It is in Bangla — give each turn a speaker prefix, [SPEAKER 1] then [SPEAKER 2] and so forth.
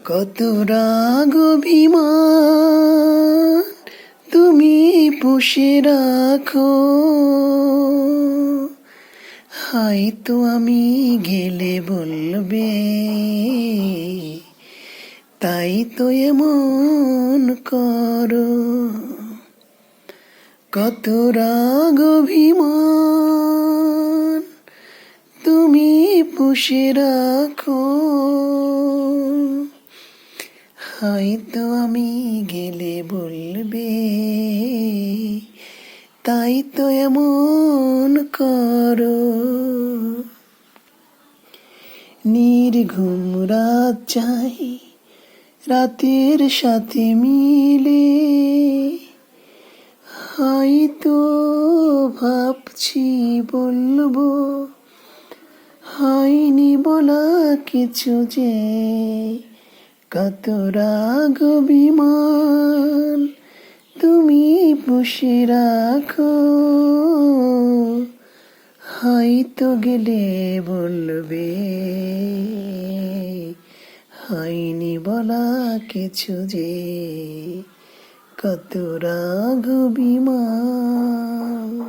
[SPEAKER 1] কত রাগ অভিমান তুমি পুষে রাখো, হয়তো আমি গেলে বলবে, তাই তো এমন করো। কত রাগ অভিমান তুমি পুষে রাখো, হয়তো আমি গেলে বলবে, তাই তো এমন করো। নির্ঘুম রাত চাই রাতের সাথে মিলে, হয়তো ভাবছি বলবো, হয়নি বলা কিছু যে। কত রাগ অভিমান তুমি পুষে রাখো, হয়তো গেলে বলবে, হয়নি বলা কিছু যে। কত রাগ অভিমান।